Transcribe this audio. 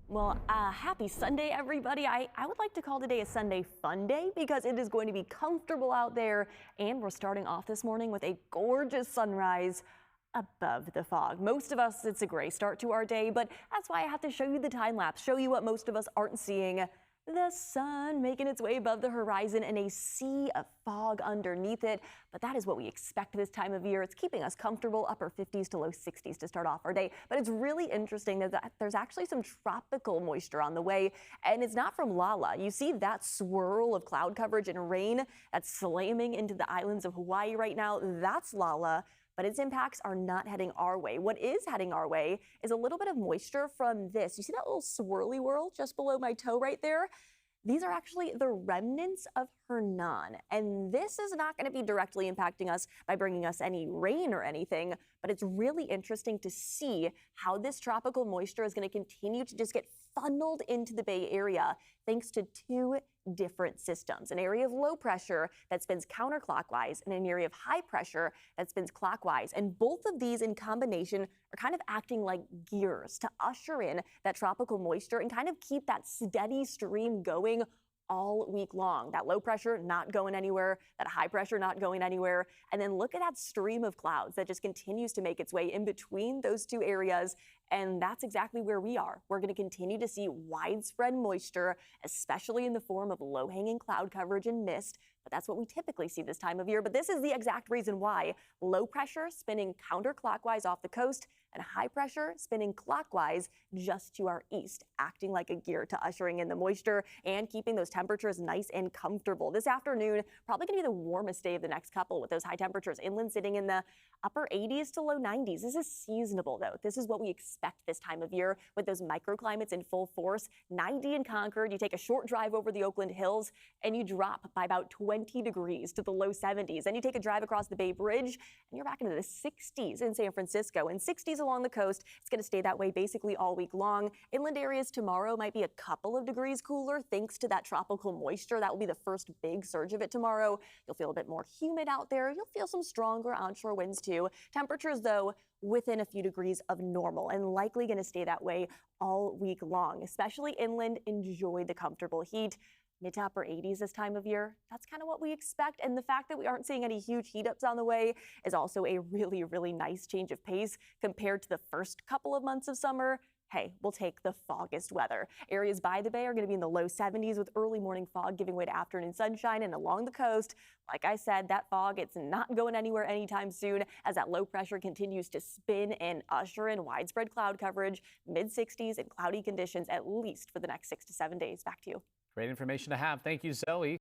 Well, happy Sunday, everybody. I would like to call today a Sunday fun day because it is going to be comfortable out there. And we're starting off this morning with a gorgeous sunrise above the fog. Most of us, it's a gray start to our day, but that's why I have to show you the time lapse, show you what most of us aren't seeing. The sun making its way above the horizon and a sea of fog underneath it. But that is what we expect this time of year. It's keeping us comfortable, upper 50s to low 60s to start off our day. But it's really interesting that there's actually some tropical moisture on the way, and it's not from Lala. You see that swirl of cloud coverage and rain that's slamming into the islands of Hawaii right now? That's Lala. But its impacts are not heading our way. What is heading our way is a little bit of moisture from this. You see that little swirly whirl just below my toe right there? These are actually the remnants of Hernan. And this is not going to be directly impacting us by bringing us any rain or anything, but it's really interesting to see how this tropical moisture is going to continue to just get funneled into the Bay Area thanks to two different systems, an area of low pressure that spins counterclockwise and an area of high pressure that spins clockwise. And both of these in combination are kind of acting like gears to usher in that tropical moisture and kind of keep that steady stream going all week long. That low pressure not going anywhere, that high pressure not going anywhere. And then look at that stream of clouds that just continues to make its way in between those two areas. And that's exactly where we are. We're going to continue to see widespread moisture, especially in the form of low-hanging cloud coverage and mist. But that's what we typically see this time of year. But this is the exact reason why low pressure spinning counterclockwise off the coast and high pressure spinning clockwise just to our east, acting like a gear to ushering in the moisture and keeping those temperatures nice and comfortable. This afternoon, probably going to be the warmest day of the next couple with those high temperatures inland sitting in the upper 80s to low 90s. This is seasonable, though. This is what we expect this time of year with those microclimates in full force. 90 in Concord, you take a short drive over the Oakland Hills and you drop by about 20 degrees to the low 70s. Then you take a drive across the Bay Bridge and you're back into the 60s in San Francisco and 60s along the coast. It's going to stay that way basically all week long. Inland areas tomorrow might be a couple of degrees cooler thanks to that tropical moisture. That will be the first big surge of it tomorrow. You'll feel a bit more humid out there. You'll feel some stronger onshore winds too. Temperatures, though, within a few degrees of normal and likely going to stay that way all week long, especially inland. Enjoy the comfortable heat. Mid to upper 80s this time of year. That's kind of what we expect. And the fact that we aren't seeing any huge heat ups on the way is also a really, really nice change of pace compared to the first couple of months of summer. Hey, we'll take the foggest weather. Areas by the Bay are going to be in the low 70s with early morning fog giving way to afternoon sunshine. And along the coast, like I said, that fog, it's not going anywhere anytime soon as that low pressure continues to spin and usher in widespread cloud coverage, mid 60s and cloudy conditions at least for the next 6 to 7 days. Back to you. Great information to have. Thank you, Zoe.